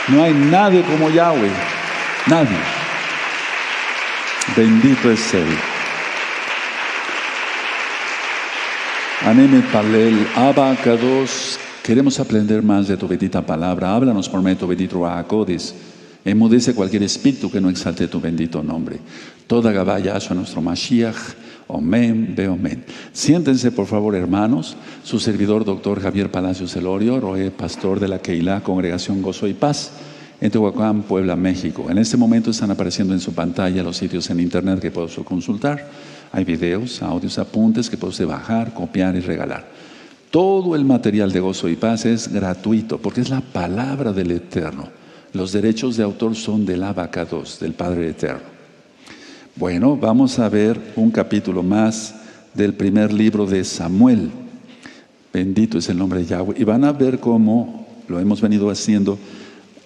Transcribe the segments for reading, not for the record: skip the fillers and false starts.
No hay nadie como Yahweh. Nadie. Bendito es Él. Aneme Palel, Abba Kadosh. Queremos aprender más de tu bendita palabra. Háblanos por medio de tu bendito Rahakodis. Enmudece cualquier espíritu que no exalte tu bendito nombre. Toda Gabá Yahshua nuestro Mashiach. Omen, ve omen. Siéntense por favor, hermanos. Su servidor, doctor Javier Palacios Elorio, Roé, pastor de la Keilah, Congregación Gozo y Paz, en Tehuacán, Puebla, México. En este momento están apareciendo en su pantalla los sitios en internet que puede usted consultar. Hay videos, audios, apuntes que puede usted bajar, copiar y regalar. Todo el material de Gozo y Paz es gratuito porque es la palabra del Eterno. Los derechos de autor son del Abba Kadosh, del Padre Eterno. Bueno, vamos a ver un capítulo más del primer libro de Samuel. Bendito es el nombre de Yahweh. Y van a ver cómo lo hemos venido haciendo.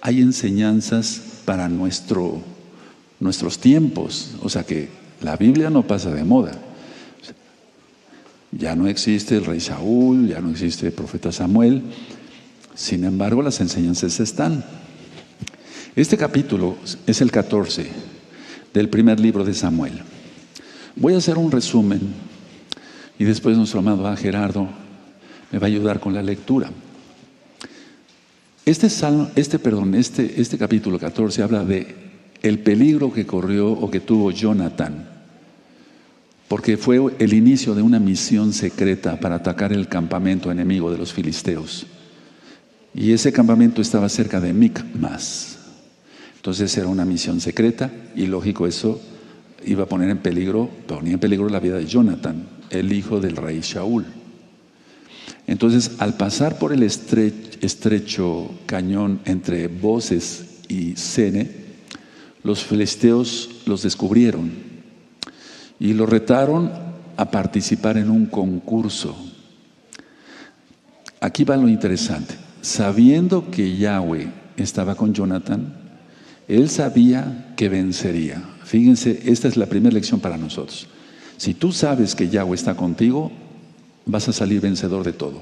Hay enseñanzas para nuestros tiempos. O sea que la Biblia no pasa de moda. Ya no existe el rey Saúl, ya no existe el profeta Samuel. Sin embargo, las enseñanzas están. Este capítulo es el 14 del primer libro de Samuel. Voy a hacer un resumen y después nuestro amado Gerardo me va a ayudar con la lectura. Este capítulo 14 habla de el peligro que corrió o que tuvo Jonatán, porque fue el inicio de una misión secreta para atacar el campamento enemigo de los filisteos. Y ese campamento estaba cerca de Micmas. Entonces era una misión secreta y lógico eso iba a ponía en peligro la vida de Jonatán, el hijo del rey Saúl. Entonces al pasar por el estrecho cañón entre Boses y Sene, los filisteos los descubrieron y los retaron a participar en un concurso. Aquí va lo interesante. Sabiendo que Yahweh estaba con Jonatán, él sabía que vencería. Fíjense, esta es la primera lección para nosotros. Si tú sabes que Yahweh está contigo, vas a salir vencedor de todo.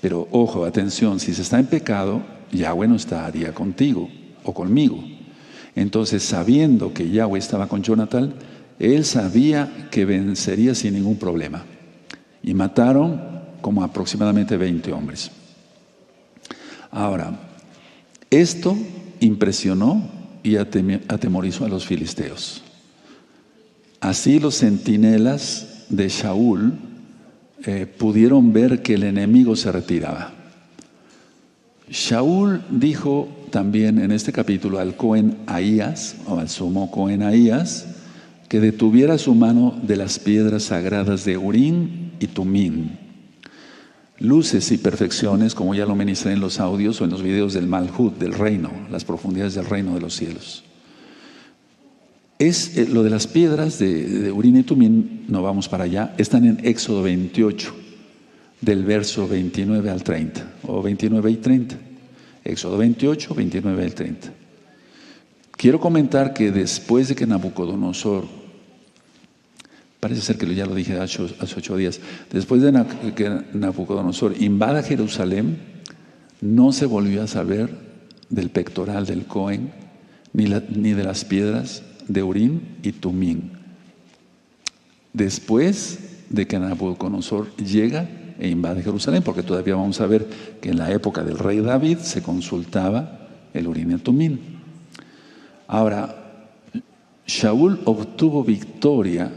Pero ojo, atención, si se está en pecado, Yahweh no estaría contigo o conmigo. Entonces, sabiendo que Yahweh estaba con Jonatán, él sabía que vencería sin ningún problema. Y mataron como aproximadamente 20 hombres. Ahora, esto impresionó y atemorizó a los filisteos. Así los centinelas de Saúl pudieron ver que el enemigo se retiraba. Saúl dijo también en este capítulo al Cohen Ahías, o al sumo Cohen Ahías, que detuviera su mano de las piedras sagradas de Urim y Tumim. Luces y perfecciones, como ya lo ministré en los audios o en los videos del Malhut, del reino, las profundidades del reino de los cielos. Lo de las piedras de Urim y Tumim, no vamos para allá, están en Éxodo 28, del verso 29 al 30, o 29 y 30. Éxodo 28, 29 al 30. Quiero comentar que después de que Nabucodonosor, parece ser que ya lo dije hace 8 días, después de que Nabucodonosor invada Jerusalén, no se volvió a saber del pectoral del Cohen, ni de las piedras de Urim y Tumim. Después de que Nabucodonosor llega e invade Jerusalén, porque todavía vamos a ver que en la época del rey David se consultaba el Urim y el Tumim. Ahora, Saúl obtuvo victoria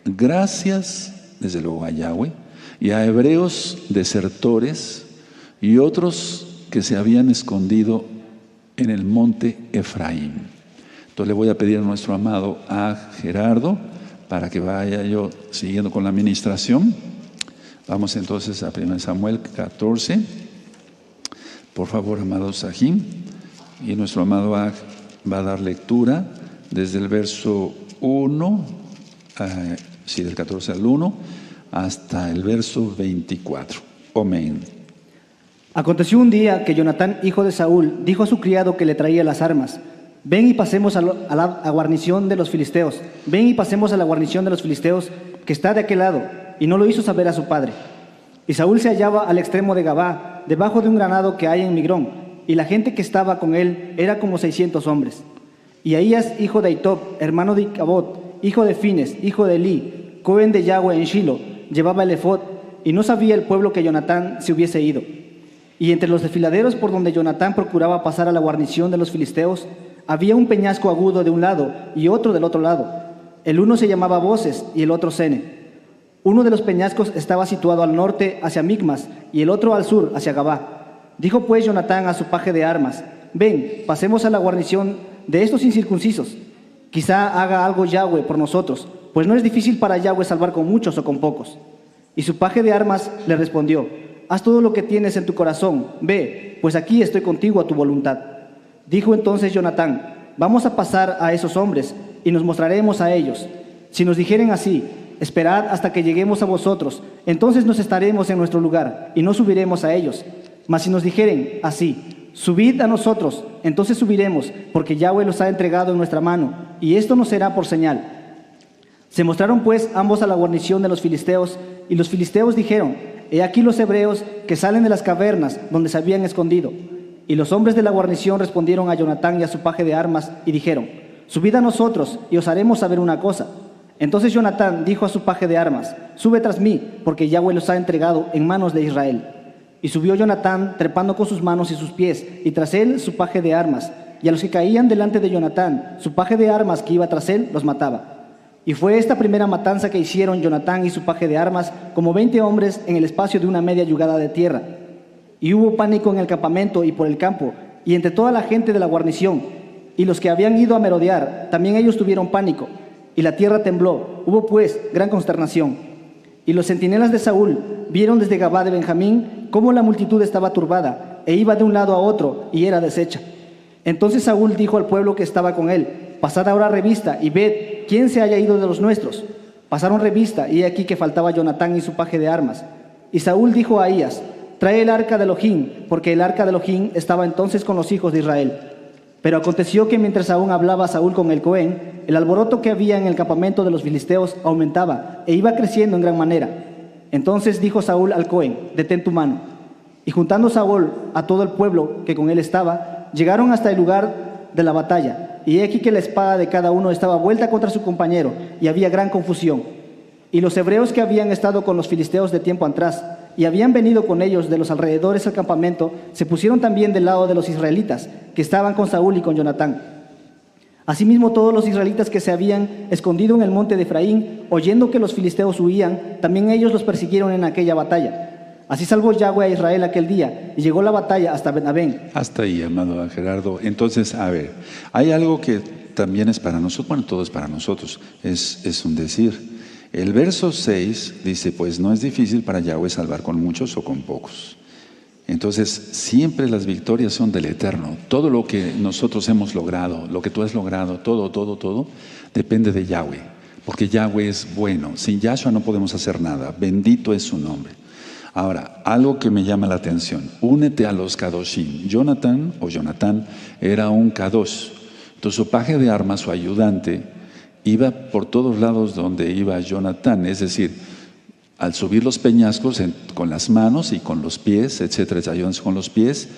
gracias, desde luego, a Yahweh y a hebreos desertores y otros que se habían escondido en el monte Efraín. Entonces le voy a pedir a nuestro amado Gerardo para que vaya yo siguiendo con la administración. Vamos entonces a 1 Samuel 14. Por favor, amado Sahim. Y nuestro amado va a dar lectura desde el verso 1, del 14 al 1, hasta el verso 24. Amén. Aconteció un día que Jonatán, hijo de Saúl, dijo a su criado que le traía las armas: ven y pasemos a la guarnición de los filisteos. Ven y pasemos a la guarnición de los filisteos que está de aquel lado. Y no lo hizo saber a su padre. Y Saúl se hallaba al extremo de Gabá, debajo de un granado que hay en Migrón. y la gente que estaba con él era como 600 hombres. Y Ahías, hijo de Ahitob, hermano de Icabod, hijo de Fines, hijo de Elí, cohen de Yahweh en Shilo, llevaba el efod, y no sabía el pueblo que Jonatán se hubiese ido. Y entre los desfiladeros por donde Jonatán procuraba pasar a la guarnición de los filisteos, había un peñasco agudo de un lado y otro del otro lado. El uno se llamaba Boses y el otro Sene. Uno de los peñascos estaba situado al norte hacia Micmas y el otro al sur hacia Gabá. Dijo pues Jonatán a su paje de armas: ven, pasemos a la guarnición de estos incircuncisos. Quizá haga algo Yahweh por nosotros, pues no es difícil para Yahweh salvar con muchos o con pocos. Y su paje de armas le respondió: haz todo lo que tienes en tu corazón, ve, pues aquí estoy contigo a tu voluntad. Dijo entonces Jonatán: vamos a pasar a esos hombres y nos mostraremos a ellos. Si nos dijeren así: esperad hasta que lleguemos a vosotros, entonces nos estaremos en nuestro lugar y no subiremos a ellos. Mas si nos dijeren así: subid a nosotros, entonces subiremos, porque Yahweh los ha entregado en nuestra mano, y esto nos será por señal. Se mostraron pues ambos a la guarnición de los filisteos, y los filisteos dijeron: he aquí los hebreos que salen de las cavernas donde se habían escondido. Y los hombres de la guarnición respondieron a Jonatán y a su paje de armas y dijeron: subid a nosotros y os haremos saber una cosa. Entonces Jonatán dijo a su paje de armas: sube tras mí, porque Yahweh los ha entregado en manos de Israel. Y subió Jonatán trepando con sus manos y sus pies, y tras él su paje de armas. Y a los que caían delante de Jonatán, su paje de armas que iba tras él los mataba. Y fue esta primera matanza que hicieron Jonatán y su paje de armas, como 20 hombres en el espacio de una media yugada de tierra. Y hubo pánico en el campamento y por el campo, y entre toda la gente de la guarnición. Y los que habían ido a merodear, también ellos tuvieron pánico. Y la tierra tembló, hubo pues gran consternación. Y los centinelas de Saúl vieron desde Gabá de Benjamín cómo la multitud estaba turbada, e iba de un lado a otro, y era deshecha. Entonces Saúl dijo al pueblo que estaba con él: pasad ahora revista, y ved quién se haya ido de los nuestros. Pasaron revista, y he aquí que faltaba Jonatán y su paje de armas. Y Saúl dijo a Ahías: trae el arca de Elohim, porque el arca de Elohim estaba entonces con los hijos de Israel. Pero aconteció que mientras aún hablaba Saúl con el Cohen, el alboroto que había en el campamento de los filisteos aumentaba e iba creciendo en gran manera. Entonces dijo Saúl al Cohen: detén tu mano. Y juntando Saúl a todo el pueblo que con él estaba, llegaron hasta el lugar de la batalla. Y he aquí que la espada de cada uno estaba vuelta contra su compañero, y había gran confusión. Y los hebreos que habían estado con los filisteos de tiempo atrás, y habían venido con ellos de los alrededores al campamento, se pusieron también del lado de los israelitas, que estaban con Saúl y con Jonatán. Asimismo, todos los israelitas que se habían escondido en el monte de Efraín, oyendo que los filisteos huían, también ellos los persiguieron en aquella batalla. Así salvó Yahweh a Israel aquel día, y llegó la batalla hasta Ben-Abén. Hasta ahí, amado Gerardo. Entonces, a ver, hay algo que también es para nosotros, bueno, todo es para nosotros, es un decir. El verso 6 dice: pues no es difícil para Yahweh salvar con muchos o con pocos. Entonces, siempre las victorias son del Eterno. Todo lo que nosotros hemos logrado, lo que tú has logrado, todo, depende de Yahweh. Porque Yahweh es bueno. Sin Yahshua no podemos hacer nada. Bendito es su nombre. Ahora, algo que me llama la atención: únete a los Kadoshim. Jonatán era un Kadosh. Entonces, su paje de armas, su ayudante, iba por todos lados donde iba Jonatán, es decir, al subir los peñascos con las manos y con los pies, etcétera, ayudándose con los pies,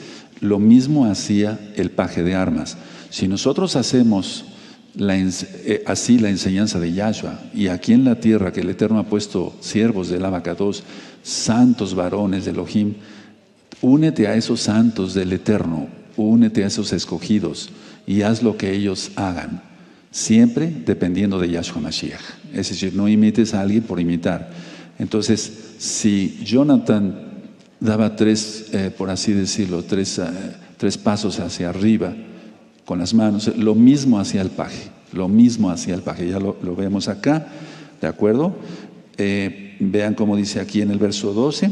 lo mismo hacía el paje de armas. Si nosotros hacemos así la enseñanza de Yahshua, y aquí en la tierra que el Eterno ha puesto siervos del Abacados, santos varones de Elohim, únete a esos santos del Eterno, únete a esos escogidos y haz lo que ellos hagan. Siempre dependiendo de Yahshua Mashiach. Es decir, no imites a alguien por imitar. Entonces, si Jonatán daba por así decirlo, tres pasos hacia arriba con las manos, lo mismo hacia el paje. Ya lo vemos acá, ¿de acuerdo? Vean cómo dice aquí en el verso 12.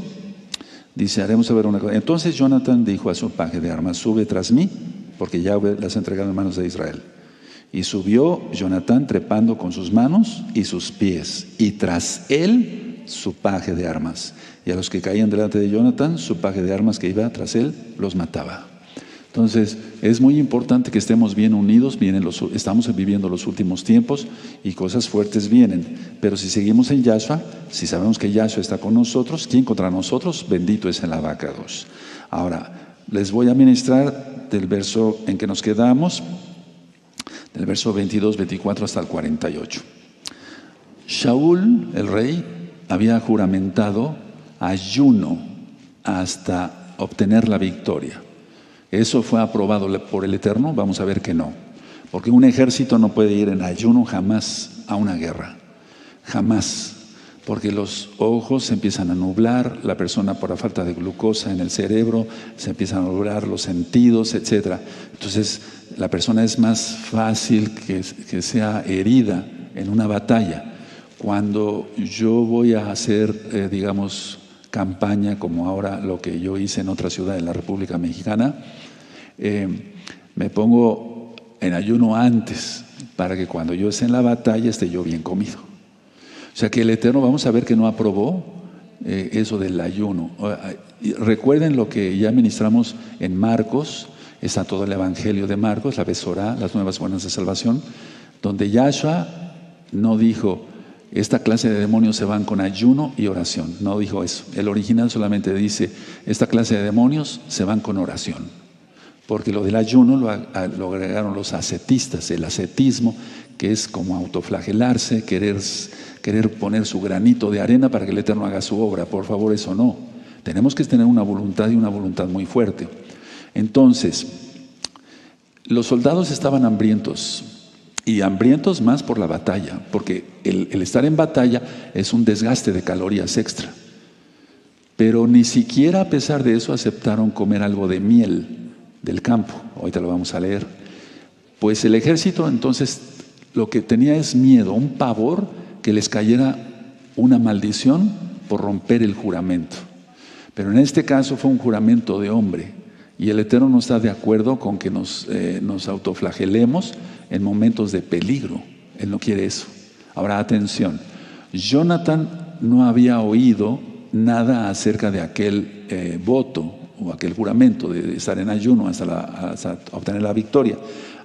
Dice: haremos saber una cosa. Entonces Jonatán dijo a su paje de armas: sube tras mí, porque Yahweh las ha entregado en manos de Israel. Y subió Jonatán trepando con sus manos y sus pies, y tras él su paje de armas. Y a los que caían delante de Jonatán, su paje de armas que iba tras él, los mataba. Entonces, es muy importante que estemos bien unidos. Estamos viviendo los últimos tiempos y cosas fuertes vienen. Pero si seguimos en Yahshua, si sabemos que Yahshua está con nosotros, ¿quién contra nosotros? Bendito es el Abacados. Ahora, Les voy a ministrar del verso en que nos quedamos, del verso 22, 24 hasta el 48. Shaul, el rey, había juramentado ayuno hasta obtener la victoria. ¿Eso fue aprobado por el Eterno? Vamos a ver que no. Porque un ejército no puede ir en ayuno jamás a una guerra. Jamás. Porque los ojos se empiezan a nublar, la persona por la falta de glucosa en el cerebro, se empiezan a nublar los sentidos, etc. Entonces, la persona es más fácil que sea herida en una batalla. Cuando yo voy a hacer, digamos, campaña, como ahora lo que yo hice en otra ciudad de la República Mexicana, me pongo en ayuno antes, para que cuando yo esté en la batalla esté yo bien comido. O sea que el Eterno, vamos a ver que no aprobó eso del ayuno. Recuerden lo que ya ministramos en Marcos, está todo el Evangelio de Marcos, la Besorá, las nuevas buenas de salvación, donde Yahshua no dijo, esta clase de demonios se van con ayuno y oración. No dijo eso. El original solamente dice, esta clase de demonios se van con oración. Porque lo del ayuno lo agregaron los ascetistas, el ascetismo, que es como autoflagelarse, querer poner su granito de arena para que el Eterno haga su obra. Por favor, eso no. Tenemos que tener una voluntad y una voluntad muy fuerte. Entonces, los soldados estaban hambrientos. Y hambrientos más por la batalla, porque el estar en batalla es un desgaste de calorías extra. Pero ni siquiera a pesar de eso aceptaron comer algo de miel del campo. Ahorita lo vamos a leer. Pues el ejército entonces lo que tenía es miedo, un pavor que les cayera una maldición por romper el juramento. Pero en este caso fue un juramento de hombre. Y el Eterno no está de acuerdo con que nos autoflagelemos en momentos de peligro. Él no quiere eso. Ahora, atención. Jonathan no había oído nada acerca de aquel voto o aquel juramento de estar en ayuno hasta obtener la victoria.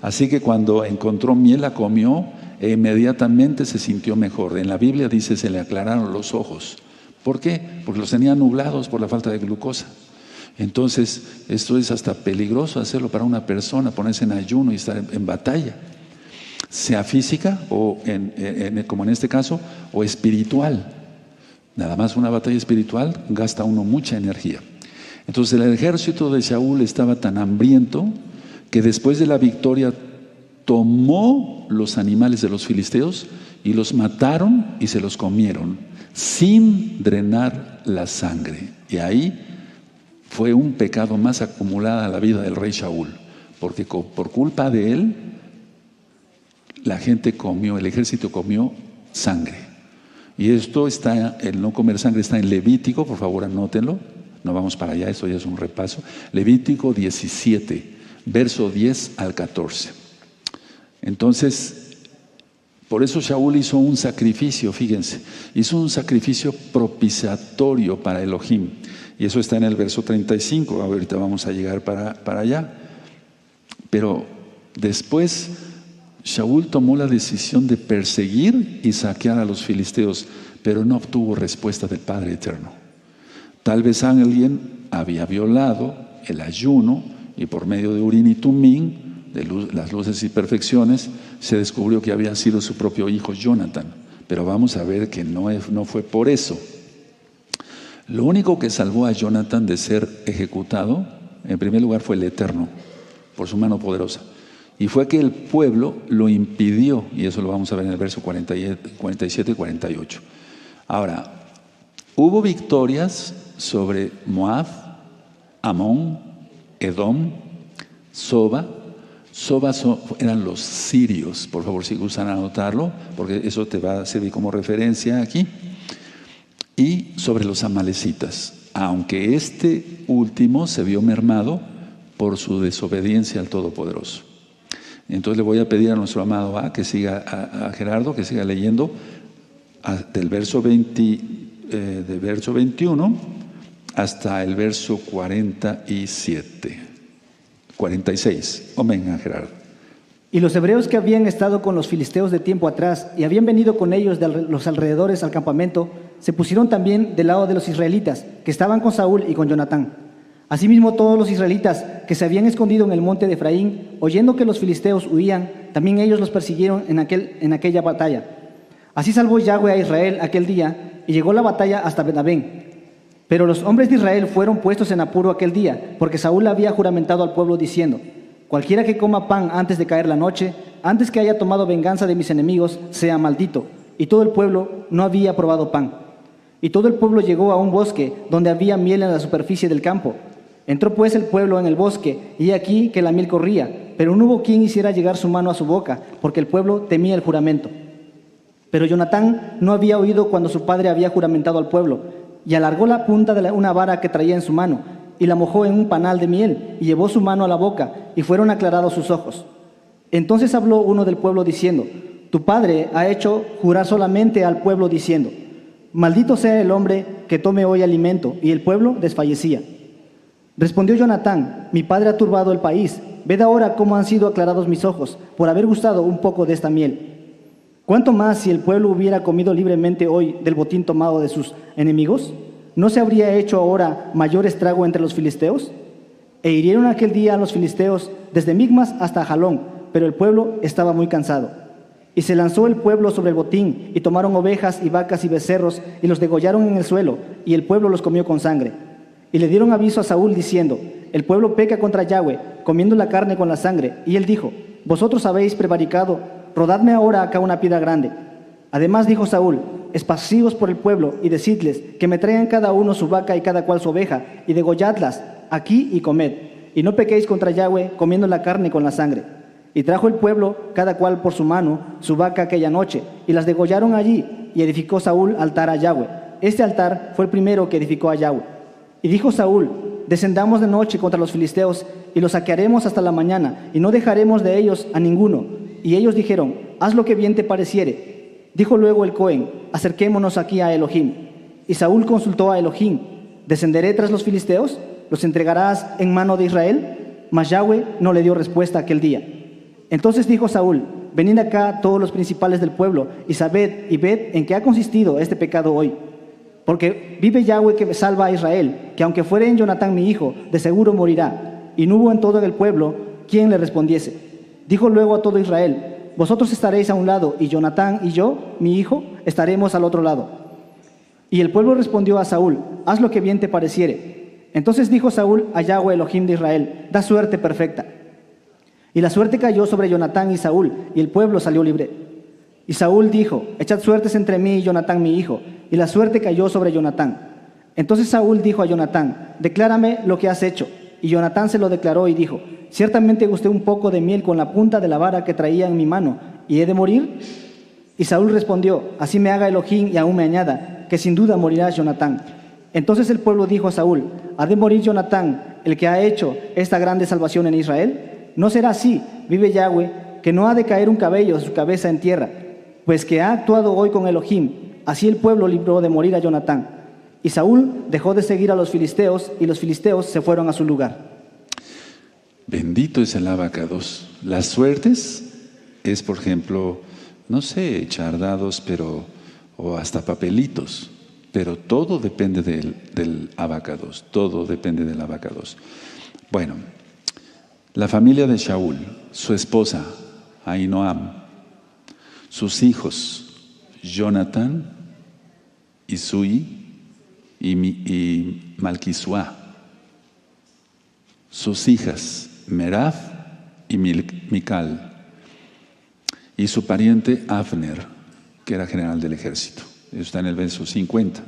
Así que cuando encontró miel la comió e inmediatamente se sintió mejor. En la Biblia dice se le aclararon los ojos. ¿Por qué? Porque los tenía nublados por la falta de glucosa. Entonces, esto es hasta peligroso hacerlo para una persona, ponerse en ayuno y estar en batalla, sea física o como en este caso, o espiritual. Nada más una batalla espiritual gasta uno mucha energía. Entonces el ejército de Saúl estaba tan hambriento que después de la victoria tomó los animales de los filisteos y los mataron y se los comieron sin drenar la sangre. Y ahí fue un pecado más acumulado a la vida del rey Saúl, porque por culpa de él la gente comió, el ejército comió sangre. Y esto está, el no comer sangre está en Levítico, por favor anótenlo, no vamos para allá, esto ya es un repaso. Levítico 17, verso 10 al 14. Entonces, por eso Saúl hizo un sacrificio, fíjense, hizo un sacrificio propiciatorio para Elohim. Y eso está en el verso 35, ahorita vamos a llegar para allá. Pero después Saúl tomó la decisión de perseguir y saquear a los filisteos, pero no obtuvo respuesta del Padre Eterno. Tal vez alguien había violado el ayuno y por medio de Urim y Tumim, las luces y perfecciones, se descubrió que había sido su propio hijo Jonathan. Pero vamos a ver que no fue por eso. Lo único que salvó a Jonathan de ser ejecutado, en primer lugar, fue el Eterno, por su mano poderosa. Y fue que el pueblo lo impidió, y eso lo vamos a ver en el verso 47 y 48. Ahora, hubo victorias sobre Moab, Amón, Edom, Soba. Soba eran los sirios, por favor si gustan anotarlo, porque eso te va a servir como referencia aquí. Y sobre los amalecitas, aunque este último se vio mermado por su desobediencia al Todopoderoso. Entonces le voy a pedir a nuestro amado que siga, a Gerardo, que siga leyendo del verso 21 hasta el verso 46. Amén, Gerardo. Y los hebreos que habían estado con los filisteos de tiempo atrás y habían venido con ellos de los alrededores al campamento, se pusieron también del lado de los israelitas, que estaban con Saúl y con Jonatán. Asimismo, todos los israelitas que se habían escondido en el monte de Efraín, oyendo que los filisteos huían, también ellos los persiguieron en aquella batalla. Así salvó Yahweh a Israel aquel día, y llegó la batalla hasta Ben-Abén. Pero los hombres de Israel fueron puestos en apuro aquel día, porque Saúl había juramentado al pueblo diciendo: cualquiera que coma pan antes de caer la noche, antes que haya tomado venganza de mis enemigos, sea maldito. Y todo el pueblo no había probado pan. Y todo el pueblo llegó a un bosque donde había miel en la superficie del campo. Entró pues el pueblo en el bosque, y aquí que la miel corría, pero no hubo quien hiciera llegar su mano a su boca, porque el pueblo temía el juramento. Pero Jonatán no había oído cuando su padre había juramentado al pueblo, y alargó la punta de una vara que traía en su mano, y la mojó en un panal de miel, y llevó su mano a la boca, y fueron aclarados sus ojos. Entonces habló uno del pueblo diciendo: tu padre ha hecho jurar solamente al pueblo diciendo: maldito sea el hombre que tome hoy alimento, y el pueblo desfallecía. Respondió Jonatán: mi padre ha turbado el país. Ved ahora cómo han sido aclarados mis ojos por haber gustado un poco de esta miel. ¿Cuánto más si el pueblo hubiera comido libremente hoy del botín tomado de sus enemigos? ¿No se habría hecho ahora mayor estrago entre los filisteos? E hirieron aquel día a los filisteos desde Migmas hasta Jalón, pero el pueblo estaba muy cansado. Y se lanzó el pueblo sobre el botín, y tomaron ovejas y vacas y becerros, y los degollaron en el suelo, y el pueblo los comió con sangre. Y le dieron aviso a Saúl diciendo: el pueblo peca contra Yahweh, comiendo la carne con la sangre. Y él dijo: vosotros habéis prevaricado, rodadme ahora acá una piedra grande. Además dijo Saúl: esparcíos por el pueblo, y decidles que me traigan cada uno su vaca y cada cual su oveja, y degolladlas aquí y comed, y no pequéis contra Yahweh comiendo la carne con la sangre. Y trajo el pueblo, cada cual por su mano, su vaca aquella noche, y las degollaron allí, y edificó Saúl altar a Yahweh. Este altar fue el primero que edificó a Yahweh. Y dijo Saúl: descendamos de noche contra los filisteos, y los saquearemos hasta la mañana, y no dejaremos de ellos a ninguno. Y ellos dijeron: haz lo que bien te pareciere. Dijo luego el Cohen: acerquémonos aquí a Elohim. Y Saúl consultó a Elohim: ¿descenderé tras los filisteos? ¿Los entregarás en mano de Israel? Mas Yahweh no le dio respuesta aquel día. Entonces dijo Saúl: venid acá todos los principales del pueblo, y sabed y ved en qué ha consistido este pecado hoy. Porque vive Yahweh que salva a Israel, que aunque fuere en Jonatán mi hijo, de seguro morirá. Y no hubo en todo el pueblo quien le respondiese. Dijo luego a todo Israel: vosotros estaréis a un lado, y Jonatán y yo, mi hijo, estaremos al otro lado. Y el pueblo respondió a Saúl: haz lo que bien te pareciere. Entonces dijo Saúl a Yahweh Elohim de Israel: da suerte perfecta. Y la suerte cayó sobre Jonatán y Saúl, y el pueblo salió libre. Y Saúl dijo: echad suertes entre mí y Jonatán mi hijo. Y la suerte cayó sobre Jonatán. Entonces Saúl dijo a Jonatán: declárame lo que has hecho. Y Jonatán se lo declaró y dijo: ciertamente gusté un poco de miel con la punta de la vara que traía en mi mano, ¿y he de morir? Y Saúl respondió: así me haga Elohim y aún me añada, que sin duda morirá Jonatán. Entonces el pueblo dijo a Saúl: ¿ha de morir Jonatán, el que ha hecho esta grande salvación en Israel? No será así, vive Yahweh, que no ha de caer un cabello de su cabeza en tierra, pues que ha actuado hoy con Elohim. Así el pueblo libró de morir a Jonatán. Y Saúl dejó de seguir a los filisteos, y los filisteos se fueron a su lugar. Bendito es el abacados. Las suertes es, por ejemplo, no sé, echar dados, o hasta papelitos, pero todo depende del abacados, todo depende del abacados. Bueno, la familia de Shaul, su esposa, Ahinoam, sus hijos, Jonatán, Isui y Malquisuá, sus hijas, Merab y Mical, y su pariente Avner, que era general del ejército. Eso está en el verso 50.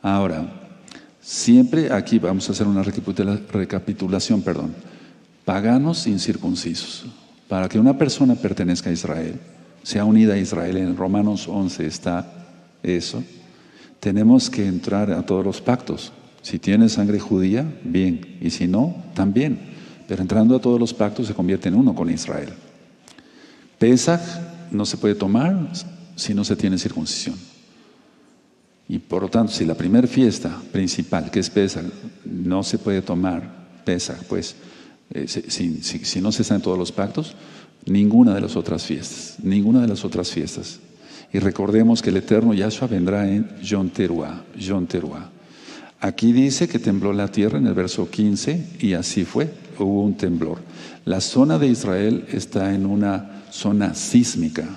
Ahora, siempre aquí vamos a hacer una recapitulación, paganos incircuncisos. Para que una persona pertenezca a Israel, sea unida a Israel, en Romanos 11 está eso, tenemos que entrar a todos los pactos. Si tienes sangre judía, bien, y si no, también. Pero entrando a todos los pactos se convierte en uno con Israel. Pesaj no se puede tomar si no se tiene circuncisión. Y por lo tanto, si la primera fiesta principal, que es Pesaj, no se puede tomar Pesaj, pues si no se está en todos los pactos, ninguna de las otras fiestas. Y recordemos que el eterno Yahshua vendrá en Yom Teruah. Aquí dice que tembló la tierra en el verso 15 y así fue, hubo un temblor. La zona de Israel está en una zona sísmica.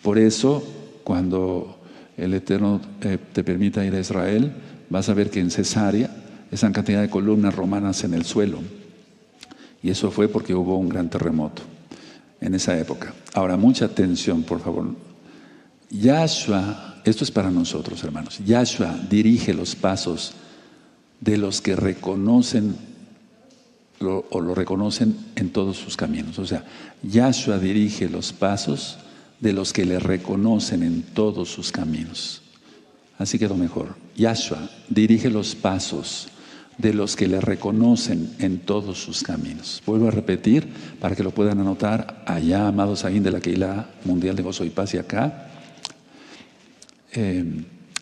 Por eso, cuando el Eterno te permita ir a Israel, vas a ver que en Cesarea, esa cantidad de columnas romanas en el suelo. Y eso fue porque hubo un gran terremoto en esa época. Ahora, mucha atención, por favor. Yahshua, esto es para nosotros, hermanos. Yahshua dirige los pasos de los que reconocen o lo reconocen en todos sus caminos. O sea, Yahshua dirige los pasos de los que le reconocen en todos sus caminos. Así quedó mejor. Yahshua dirige los pasos de los que le reconocen en todos sus caminos. Vuelvo a repetir para que lo puedan anotar allá, amados ahí de la Keilah Mundial de Gozo y Paz, y acá.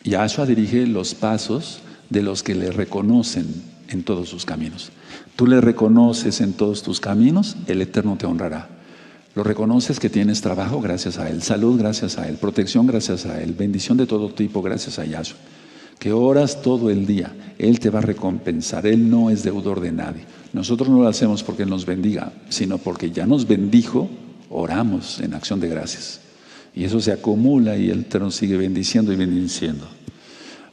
Yahshua dirige los pasos de los que le reconocen en todos sus caminos. Tú le reconoces en todos tus caminos, el Eterno te honrará. Lo reconoces que tienes trabajo gracias a Él, salud gracias a Él, protección gracias a Él, bendición de todo tipo gracias a Yahshua. Que oras todo el día, Él te va a recompensar. Él no es deudor de nadie. Nosotros no lo hacemos porque Él nos bendiga, sino porque ya nos bendijo, oramos en acción de gracias. Y eso se acumula y el Eterno sigue bendiciendo y bendiciendo.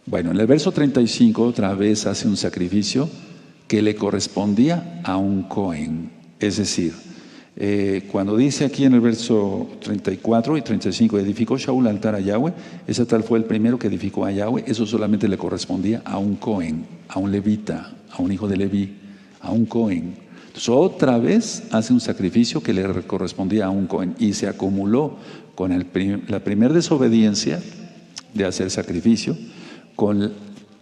Bueno, en el verso 35 otra vez hace un sacrificio que le correspondía a un Cohen. Es decir, cuando dice aquí en el verso 34 y 35, edificó Shaul altar a Yahweh, ese tal fue el primero que edificó a Yahweh, eso solamente le correspondía a un Cohen, a un levita, a un hijo de Leví, a un Cohen. Entonces otra vez hace un sacrificio que le correspondía a un Cohen y se acumuló con la primera desobediencia de hacer sacrificio, con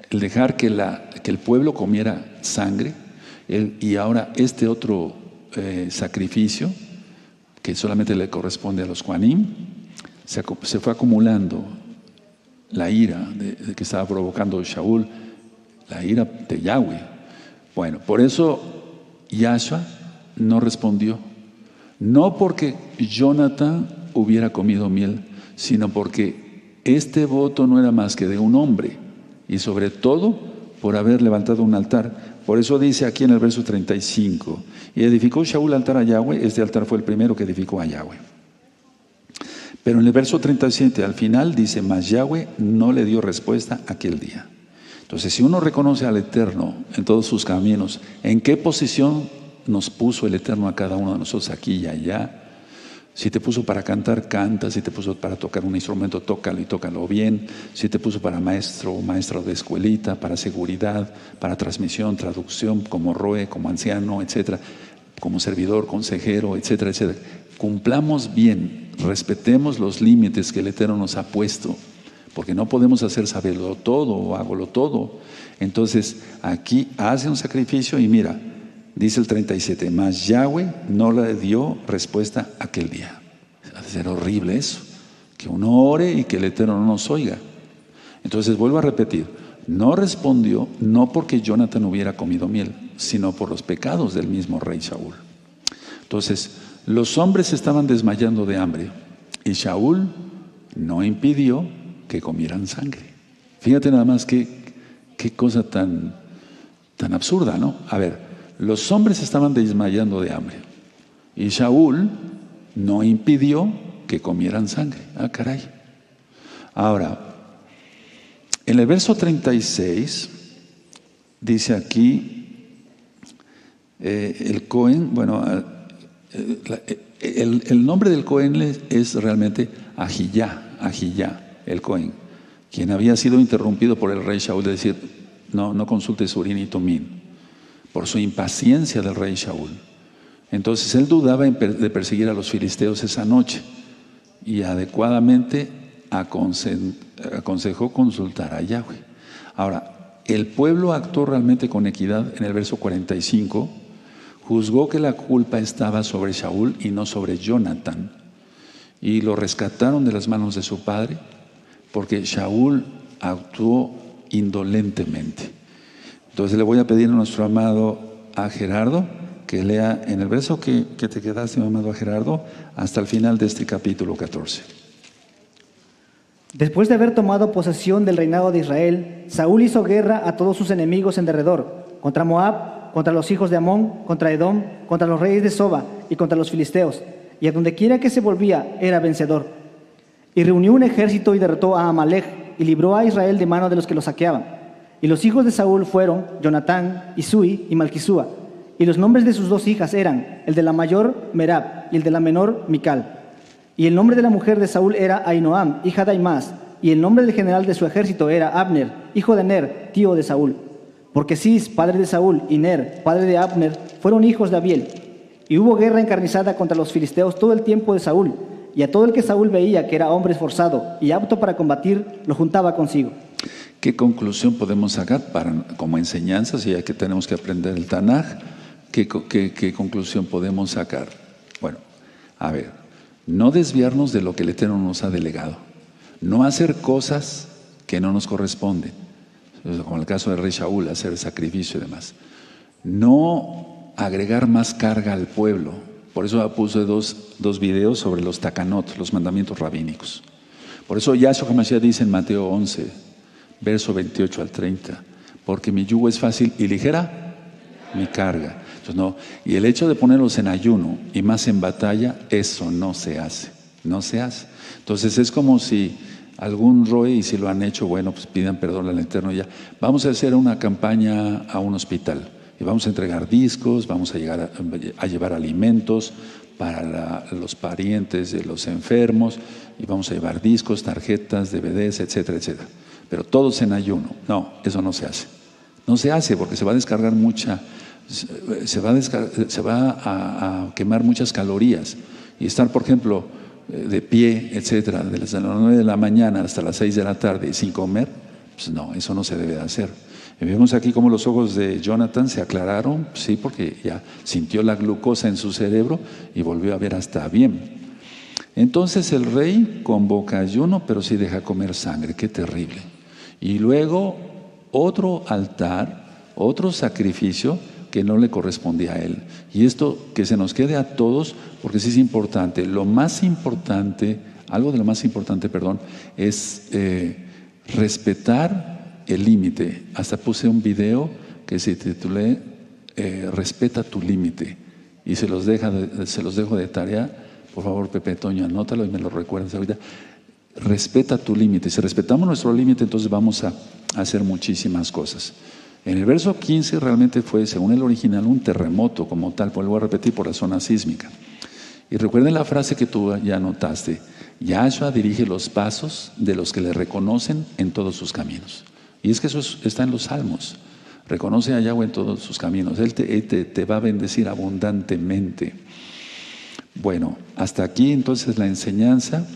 el dejar que el pueblo comiera sangre, y ahora este otro sacrificio que solamente le corresponde a los Kohanim, se fue acumulando la ira de que estaba provocando Shaul, la ira de Yahweh. Bueno, por eso Yahshua no respondió, no porque Jonathan hubiera comido miel, sino porque este voto no era más que de un hombre, y sobre todo por haber levantado un altar. Por eso dice aquí en el verso 35, y edificó Shaul altar a Yahweh, este altar fue el primero que edificó a Yahweh. Pero en el verso 37 al final dice, mas Yahweh no le dio respuesta aquel día. Entonces, si uno reconoce al Eterno en todos sus caminos, ¿en qué posición nos puso el Eterno a cada uno de nosotros aquí y allá? Si te puso para cantar, canta. Si te puso para tocar un instrumento, tócalo y tócalo bien. Si te puso para maestro o maestra de escuelita, para seguridad, para transmisión, traducción, como roe, como anciano, etcétera, como servidor, consejero, etcétera, etcétera. Cumplamos bien, respetemos los límites que el Eterno nos ha puesto, porque no podemos hacer saberlo todo o hágolo todo. Entonces, aquí hace un sacrificio y mira, dice el 37, mas Yahweh no le dio respuesta aquel día. Ha de ser horrible eso, que uno ore y que el Eterno no nos oiga. Entonces vuelvo a repetir, no respondió no porque Jonathan hubiera comido miel, sino por los pecados del mismo rey Shaul. Entonces, los hombres estaban desmayando de hambre y Shaul no impidió que comieran sangre. Fíjate nada más qué cosa tan absurda, ¿no? A ver, los hombres estaban desmayando de hambre y Shaul no impidió que comieran sangre. Ah, caray. Ahora, en el verso 36 dice aquí el Cohen, bueno, el nombre del Cohen es realmente Ahiyá, el Cohen, quien había sido interrumpido por el rey Shaul de decir, no consultes Urim y Tumim, por su impaciencia del rey Shaul. Entonces él dudaba de perseguir a los filisteos esa noche y adecuadamente aconsejó consultar a Yahweh. Ahora, el pueblo actuó realmente con equidad. En el verso 45 juzgó que la culpa estaba sobre Shaul y no sobre Jonathan, y lo rescataron de las manos de su padre porque Shaul actuó indolentemente. Entonces le voy a pedir a nuestro amado a Gerardo que lea en el verso que te quedaste, mi amado a Gerardo, hasta el final de este capítulo 14. Después de haber tomado posesión del reinado de Israel, Saúl hizo guerra a todos sus enemigos en derredor, contra Moab, contra los hijos de Amón, contra Edom, contra los reyes de Soba y contra los filisteos, y a donde quiera que se volvía era vencedor. Y reunió un ejército y derrotó a Amalek, y libró a Israel de mano de los que lo saqueaban. Y los hijos de Saúl fueron Jonatán, Isui y Malquisúa, y los nombres de sus dos hijas eran, el de la mayor Merab y el de la menor Mical. Y el nombre de la mujer de Saúl era Ahinoam, hija de Aimás, y el nombre del general de su ejército era Abner, hijo de Ner, tío de Saúl. Porque Cis, padre de Saúl, y Ner, padre de Abner, fueron hijos de Abiel. Y hubo guerra encarnizada contra los filisteos todo el tiempo de Saúl, y a todo el que Saúl veía que era hombre esforzado y apto para combatir, lo juntaba consigo. ¿Qué conclusión podemos sacar como enseñanza, si ya que tenemos que aprender el Tanaj? ¿Qué conclusión podemos sacar? Bueno, a ver, no desviarnos de lo que el Eterno nos ha delegado, no hacer cosas que no nos corresponden, como el caso del rey Shaul, hacer sacrificio y demás. No agregar más carga al pueblo. Por eso puse dos videos sobre los takanot, los mandamientos rabínicos. Por eso Yahshua HaMashiach dice en Mateo 11, verso 28 al 30, porque mi yugo es fácil y ligera mi carga. Entonces, no, y el hecho de ponerlos en ayuno y más en batalla, eso no se hace, no se hace. Entonces es como si algún roe, y si lo han hecho, bueno, pues pidan perdón al Eterno ya. Vamos a hacer una campaña a un hospital y vamos a entregar discos, vamos a llevar alimentos para los parientes de los enfermos, y vamos a llevar discos, tarjetas, DVDs, etcétera, etcétera. Pero todos en ayuno. No, eso no se hace. No se hace porque se va a descargar se va a quemar muchas calorías. Y estar, por ejemplo, de pie, etcétera, desde las 9 de la mañana hasta las 6 de la tarde y sin comer, pues no, eso no se debe de hacer. Y vemos aquí cómo los ojos de Jonathan se aclararon, sí, porque ya sintió la glucosa en su cerebro y volvió a ver hasta bien. Entonces el rey convoca ayuno, pero sí deja comer sangre. Qué terrible. Y luego otro altar, otro sacrificio que no le correspondía a él. Y esto que se nos quede a todos, porque sí es importante. Lo más importante, algo de lo más importante, perdón, es respetar el límite. Hasta puse un video que se titulé Respeta tu límite. Y se los dejo de tarea. Por favor, Pepe Toño, anótalo y me lo recuerdas ahorita. Respeta tu límite. Si respetamos nuestro límite, entonces vamos a hacer muchísimas cosas. En el verso 15 realmente fue, según el original, un terremoto como tal, vuelvo a repetir, por la zona sísmica. Y recuerden la frase que tú ya anotaste: Yahshua dirige los pasos de los que le reconocen en todos sus caminos. Y es que eso está en los Salmos. Reconoce a Yahweh en todos sus caminos. Él te va a bendecir abundantemente. Bueno, hasta aquí entonces la enseñanza.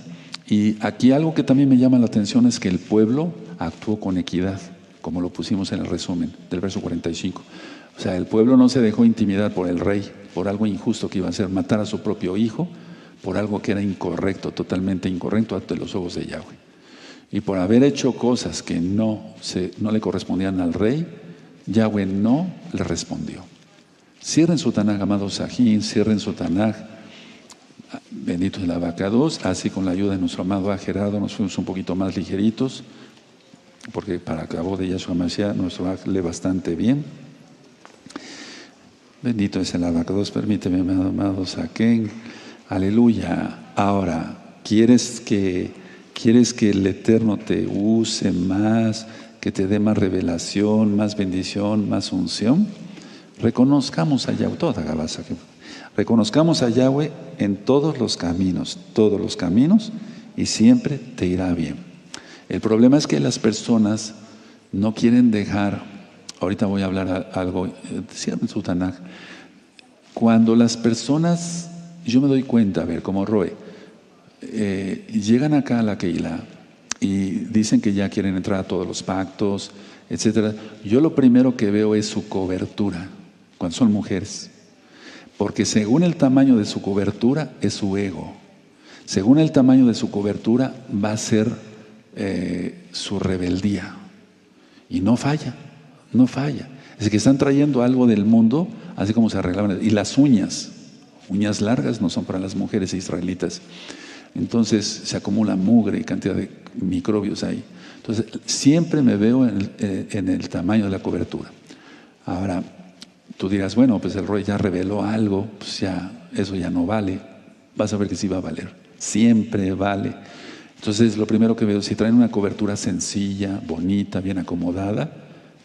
Y aquí algo que también me llama la atención es que el pueblo actuó con equidad, como lo pusimos en el resumen del verso 45. O sea, el pueblo no se dejó intimidar por el rey, por algo injusto que iba a hacer, matar a su propio hijo, por algo que era incorrecto, totalmente incorrecto ante los ojos de Yahweh. Y por haber hecho cosas que no le correspondían al rey, Yahweh no le respondió. Cierren su Tanaj, amados Sajín, cierren su Tanaj. Bendito es el Abacados. Así, con la ayuda de nuestro amado Gerardo, nos fuimos un poquito más ligeritos, porque para acabo de Yahshua Mashiach nuestro lee bastante bien. Bendito es el Abacados. Permíteme, amado Saquén. Aleluya. Ahora, ¿quieres que el Eterno te use más, que te dé más revelación, más bendición, más unción? Reconozcamos a Yahweh, reconozcamos a Yahweh en todos los caminos, y siempre te irá bien. El problema es que las personas no quieren dejar. Ahorita voy a hablar algo, cierren su Tanaj. Cuando las personas, yo me doy cuenta, a ver, como Roe, llegan acá a la Keilah y dicen que ya quieren entrar a todos los pactos, etcétera. Yo lo primero que veo es su cobertura, cuando son mujeres. Porque según el tamaño de su cobertura es su ego. Según el tamaño de su cobertura va a ser su rebeldía. Y no falla, no falla. Es que están trayendo algo del mundo, así como se arreglaban. Y las uñas largas no son para las mujeres israelitas. Entonces se acumula mugre y cantidad de microbios ahí. Entonces siempre me veo en el tamaño de la cobertura. Ahora, tú dirás, bueno, pues el Roy ya reveló algo, pues ya, eso ya no vale. Vas a ver que sí va a valer. Siempre vale. Entonces, lo primero que veo, si traen una cobertura sencilla, bonita, bien acomodada,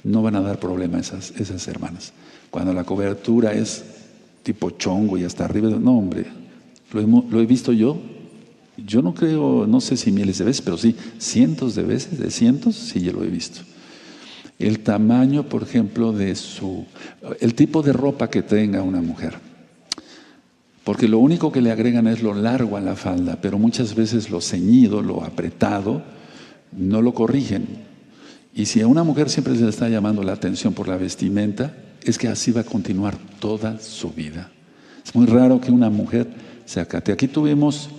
no van a dar problema esas hermanas. Cuando la cobertura es tipo chongo y hasta arriba, no, hombre, lo he visto yo. Yo no creo, no sé si miles de veces, pero sí cientos de veces, de cientos, sí yo lo he visto. El tamaño, por ejemplo, el tipo de ropa que tenga una mujer. Porque lo único que le agregan es lo largo a la falda, pero muchas veces lo ceñido, lo apretado, no lo corrigen. Y si a una mujer siempre se le está llamando la atención por la vestimenta, es que así va a continuar toda su vida. Es muy raro que una mujer se acate. Aquí tuvimos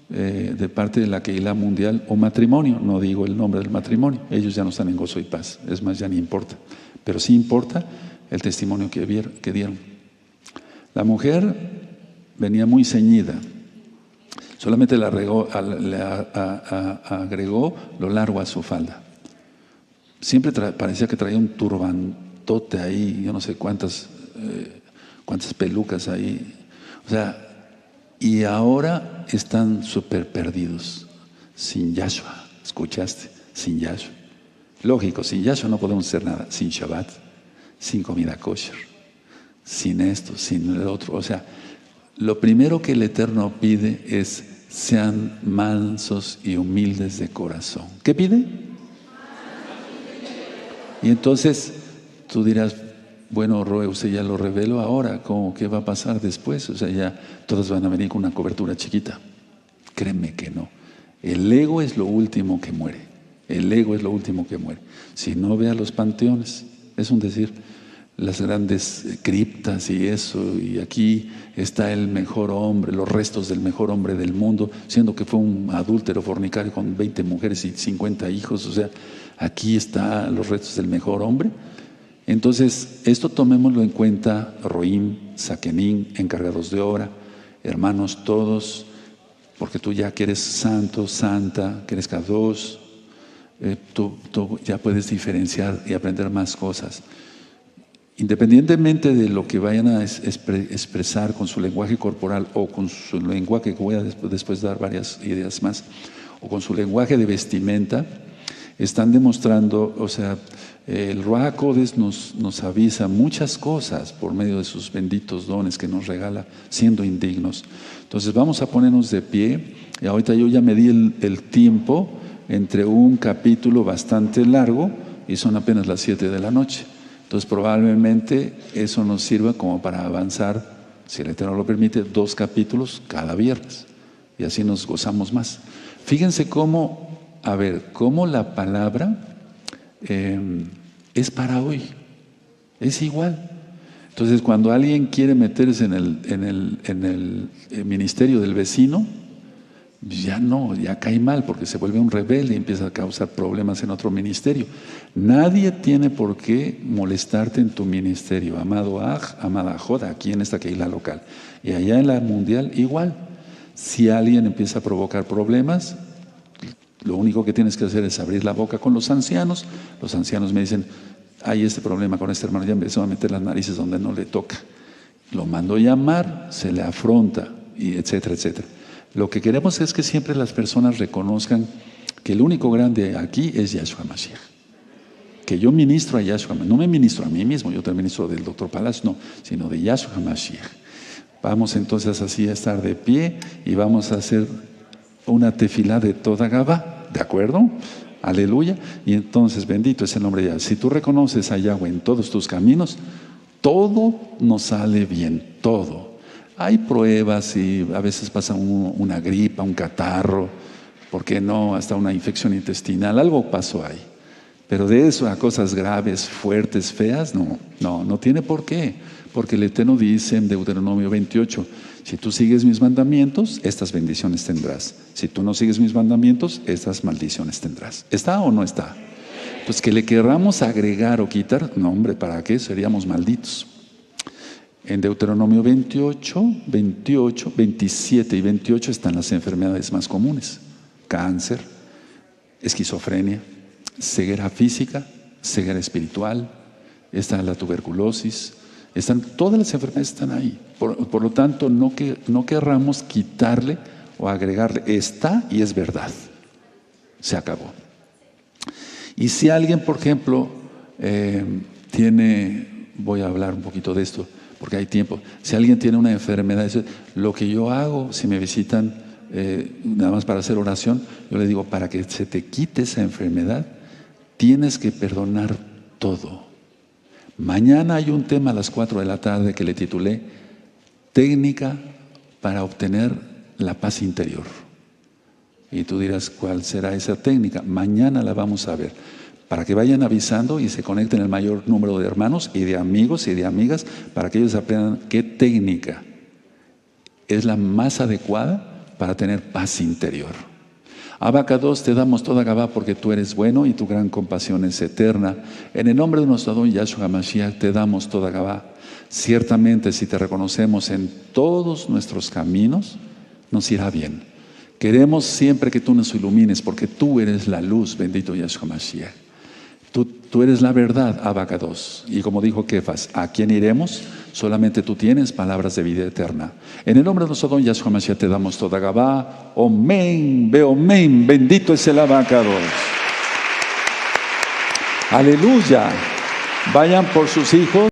de parte de la Keilah Mundial un matrimonio, no digo el nombre del matrimonio, ellos ya no están en gozo y paz, es más, ya ni importa, pero sí importa el testimonio que dieron. La mujer venía muy ceñida, solamente le agregó lo largo a su falda. Siempre parecía que traía un turbantote ahí, yo no sé cuántas pelucas ahí. O sea, y ahora están súper perdidos, sin Yahshua. ¿Escuchaste? Sin Yahshua. Lógico, sin Yahshua no podemos hacer nada. Sin Shabbat, sin comida kosher, sin esto, sin el otro. O sea, lo primero que el Eterno pide es sean mansos y humildes de corazón. ¿Qué pide? Y entonces tú dirás, bueno, Roe, usted ya lo reveló ahora, ¿qué va a pasar después? O sea, ya todas van a venir con una cobertura chiquita. Créeme que no. El ego es lo último que muere. El ego es lo último que muere. Si no, ve a los panteones, es un decir, las grandes criptas y eso, y aquí está el mejor hombre, los restos del mejor hombre del mundo, siendo que fue un adúltero fornicario con 20 mujeres y 50 hijos. O sea, aquí están los restos del mejor hombre. Entonces, esto tomémoslo en cuenta, Roim, Sakenim, encargados de obra, hermanos todos, porque tú ya que eres santo, santa, que eres Kadosh, tú ya puedes diferenciar y aprender más cosas. Independientemente de lo que vayan a expresar con su lenguaje corporal o con su lenguaje, que voy a después dar varias ideas más, o con su lenguaje de vestimenta, están demostrando, o sea, el Ruach HaKodesh nos avisa muchas cosas por medio de sus benditos dones que nos regala siendo indignos. Entonces vamos a ponernos de pie. Y ahorita yo ya medí el tiempo entre un capítulo bastante largo y son apenas las 7 de la noche. Entonces probablemente eso nos sirva como para avanzar, si el Eterno lo permite, 2 capítulos cada viernes. Y así nos gozamos más. Fíjense cómo la palabra es para hoy, es igual. Entonces, cuando alguien quiere meterse en el ministerio del vecino, ya cae mal porque se vuelve un rebelde y empieza a causar problemas en otro ministerio. Nadie tiene por qué molestarte en tu ministerio, amado Aj, amada Joda, aquí en esta Keilah local. Y allá en la mundial, igual. Si alguien empieza a provocar problemas, lo único que tienes que hacer es abrir la boca con los ancianos. Los ancianos me dicen, hay este problema con este hermano, ya empezó a meter las narices donde no le toca. Lo mando llamar, se le afronta, y etcétera, etcétera. Lo que queremos es que siempre las personas reconozcan que el único grande aquí es Yahshua Mashiach. Que yo ministro a Yahshua, no me ministro a mí mismo, yo te ministro del Dr. Palacio, no, sino de Yahshua Mashiach. Vamos entonces así a estar de pie y vamos a hacer una tefilá de toda Gabá, ¿de acuerdo? Aleluya. Y entonces, bendito es el nombre de Yahweh. Si tú reconoces a Yahweh en todos tus caminos, todo nos sale bien, todo. Hay pruebas y a veces pasa una gripa, un catarro, ¿por qué no? Hasta una infección intestinal, algo pasó ahí. Pero de eso a cosas graves, fuertes, feas, no tiene por qué. Porque el Eterno dice en Deuteronomio 28, si tú sigues mis mandamientos, estas bendiciones tendrás. Si tú no sigues mis mandamientos, estas maldiciones tendrás. ¿Está o no está? Pues que le querramos agregar o quitar, no hombre, ¿para qué? Seríamos malditos. En Deuteronomio 28, 28, 27 y 28 están las enfermedades más comunes: cáncer, esquizofrenia, ceguera física, ceguera espiritual, está la tuberculosis, todas las enfermedades están ahí. Por lo tanto, no querramos quitarle o agregarle. Está y es verdad. Se acabó. Y si alguien, por ejemplo, voy a hablar un poquito de esto, porque hay tiempo. Si alguien tiene una enfermedad, lo que yo hago, si me visitan nada más para hacer oración, yo le digo, para que se te quite esa enfermedad, tienes que perdonar todo. Mañana hay un tema a las 4 de la tarde que le titulé Técnica para obtener la paz interior. Y tú dirás, ¿cuál será esa técnica? Mañana la vamos a ver. Para que vayan avisando y se conecten el mayor número de hermanos y de amigos y de amigas, para que ellos aprendan qué técnica es la más adecuada para tener paz interior. Abacados, te damos toda Gabá porque tú eres bueno y tu gran compasión es eterna. En el nombre de nuestro Adón Yahshua Mashiach te damos toda Gabá. Ciertamente, si te reconocemos en todos nuestros caminos, nos irá bien. Queremos siempre que tú nos ilumines porque tú eres la luz, bendito Yahshua Mashiach. Tú eres la verdad, Abacados. Y como dijo Kefas, ¿a quién iremos? Solamente tú tienes palabras de vida eterna. En el nombre de nuestro Adón Yahshua Mashiach te damos toda Gabá. Omen, Beomen, bendito es el Abacados. Aleluya. Vayan por sus hijos.